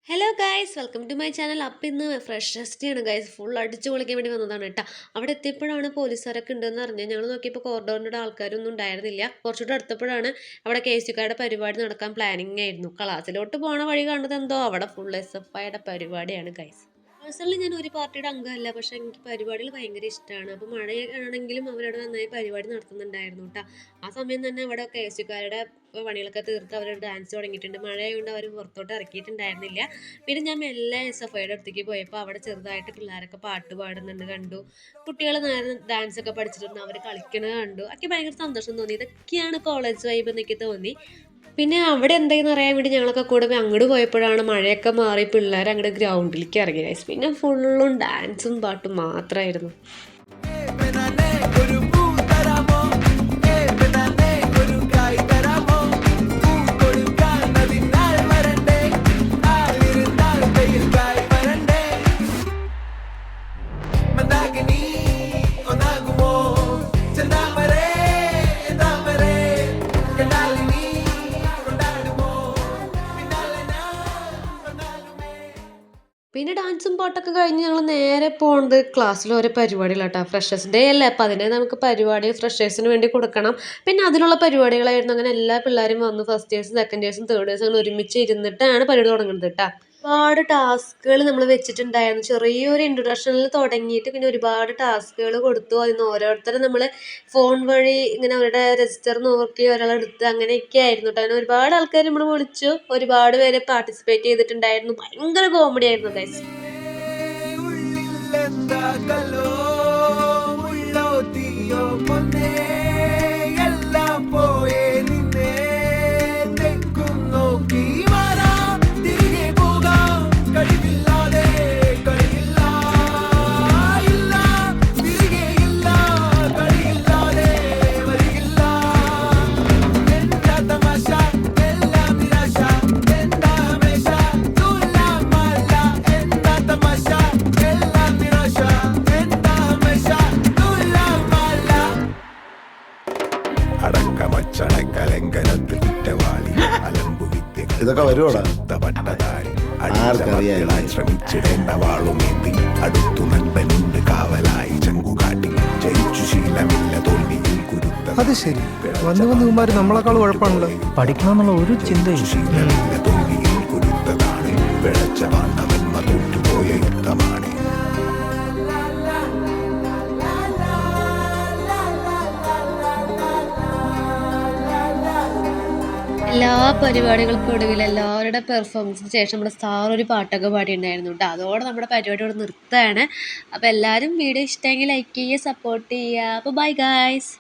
Hello guys, welcome to my channel. അപ്പം ഇന്ന് freshers day ആണ് ഗൈസ്. ഫുൾ അടിച്ച് പൊളിക്കാൻ വേണ്ടി വന്നതാണ് കേട്ടോ. അവിടെ എത്തിയപ്പോഴാണ് പോലീസുകാരൊക്കെ ഉണ്ടെന്ന് അറിഞ്ഞത്. ഞങ്ങൾ നോക്കിയപ്പോൾ കോറിഡോറിൻ്റെ ആൾക്കാരൊന്നും ഉണ്ടായിരുന്നില്ല. കുറച്ചുകൂടെ അടുത്തപ്പോഴാണ് അവിടെ കെ എസ് യുക്കാരുടെ പരിപാടി നടക്കാൻ പ്ലാനിങ് ആയിരുന്നു. ക്ലാസ്സിലോട്ട് പോണ വഴി കണ്ടത് എന്തോ അവിടെ ഫുൾ SFIയുടെ പരിപാടിയാണ് ഗൈസ്. പേഴ്സണലി ഞാൻ ഒരു പാർട്ടിയുടെ അംഗമല്ല, പക്ഷെ എനിക്ക് പരിപാടികൾ ഭയങ്കര ഇഷ്ടമാണ്. അപ്പോൾ മഴയാണെങ്കിലും അവരവിടെ നന്നായി പരിപാടി നടത്തുന്നുണ്ടായിരുന്നു കേട്ടോ. ആ സമയം തന്നെ അവിടെ കെ എസ് യുക്കാരുടെ പണികളൊക്കെ തീർത്ത് അവർ ഡാൻസ് തുടങ്ങിയിട്ടുണ്ട്. മഴയായതുകൊണ്ട് അവർ പുറത്തോട്ട് ഇറക്കിയിട്ടുണ്ടായിരുന്നില്ല. പിന്നെ ഞാൻ മെല്ലെ SFIയുടെ അടുത്തേക്ക് പോയപ്പോൾ അവിടെ ചെറുതായിട്ട് പിള്ളേരൊക്കെ പാട്ട് പാടുന്നുണ്ട് കണ്ടു. കുട്ടികൾ നേരെ ഡാൻസ് ഒക്കെ പഠിച്ചിട്ടുണ്ട്, അവർ കളിക്കുന്നത് കണ്ടു. ഒക്കെ ഭയങ്കര സന്തോഷം തോന്നി. ഇതൊക്കെയാണ് കോളേജ് വൈബ് എന്നൊക്കെ തോന്നി. പിന്നെ അവിടെ എന്തായെന്ന് അറിയാൻ വേണ്ടി ഞങ്ങളൊക്കെ കൂടെ അങ്ങോട്ട് പോയപ്പോഴാണ് മഴയൊക്കെ മാറി പിള്ളേർ അങ്ങോട്ട് ഗ്രൗണ്ടിലേക്ക് ഇറങ്ങി ഗൈസ്. പിന്നെ ഫുള്ളും ഡാൻസും പാട്ടും മാത്രമായിരുന്നു. പിന്നെ ഡാൻസും പാട്ടൊക്കെ കഴിഞ്ഞ് ഞങ്ങൾ നേരെ പോകുന്നത് ക്ലാസ്സിൽ ഓരോ പരിപാടികളാട്ടോ. ഫ്രഷേഴ്സ് ഡേ അല്ലേ, അപ്പം അതിനെ നമുക്ക് പരിപാടി ഫ്രഷേഴ്സിന് വേണ്ടി കൊടുക്കണം. പിന്നെ അതിനുള്ള പരിപാടികളായിരുന്നു. അങ്ങനെ എല്ലാ പിള്ളേരും വന്നു. ഫസ്റ്റ് ഇയേഴ്സും സെക്കൻഡ് ഇയേഴ്സും തേർഡ് ഇയേഴ്സും അങ്ങനെ ഒരുമിച്ച് ഇരുന്നിട്ടാണ് പരിപാടി തുടങ്ങുന്നത് കേട്ടോ. ഒരുപാട് ടാസ്കുകൾ നമ്മൾ വെച്ചിട്ടുണ്ടായിരുന്നു. ചെറിയൊരു ഇൻട്രൊഡക്ഷനിൽ തുടങ്ങിയിട്ട് പിന്നെ ഒരുപാട് ടാസ്കുകൾ കൊടുത്തു. അതിന് ഓരോരുത്തരും നമ്മൾ ഫോൺ വഴി ഇങ്ങനെ അവരുടെ രജിസ്റ്റർ നോക്കി ഒരാളെടുത്ത് അങ്ങനെയൊക്കെ ആയിരുന്നു കേട്ടോ. അങ്ങനെ ഒരുപാട് ആൾക്കാർ നമ്മൾ വിളിച്ചു. ഒരുപാട് പേര് പാർട്ടിസിപ്പേറ്റ് ചെയ്തിട്ടുണ്ടായിരുന്നു. ഭയങ്കര കോമഡി ആയിരുന്നു ഗൈസ്. ഇതൊക്കെ വരുവാടാ, ആർക്കറിയാൻ ശ്രമിച്ചിടേണ്ട വാളുമേന്തി അടുത്തു നൻപനുണ്ട് കാവലായി ചങ്കുകാട്ടി ജയിച്ചു ശീലമില്ല തോൽവിയിൽ കുരുത്ത. അത് ശരി, വന്നു വന്നുമാര് നമ്മളെക്കാൾ കുഴപ്പമാണല്ലോ. പഠിക്കണമെന്നുള്ള ഒരു ചിന്തയും ശീലമില്ല തോൽവിയിൽ കുരുത്തതാണ് പിഴച്ച പാണ്ഡവന്മ തോറ്റുപോയ യുദ്ധമാണ്. എല്ലാ പരിപാടികൾക്കും ഒടുവിൽ എല്ലാവരുടെ പെർഫോമൻസിന് ശേഷം നമ്മുടെ സാർ ഒരു പാട്ടൊക്കെ പാടിയിട്ടുണ്ടായിരുന്നു കേട്ടോ. അതോടെ നമ്മുടെ പരിപാടി ഇവിടെ നിർത്തുകയാണ്. അപ്പോൾ എല്ലാവരും വീഡിയോ ഇഷ്ടമെങ്കിൽ ലൈക്ക് ചെയ്യുക, സപ്പോർട്ട് ചെയ്യുക. അപ്പോൾ ബൈ ഗായ്സ്.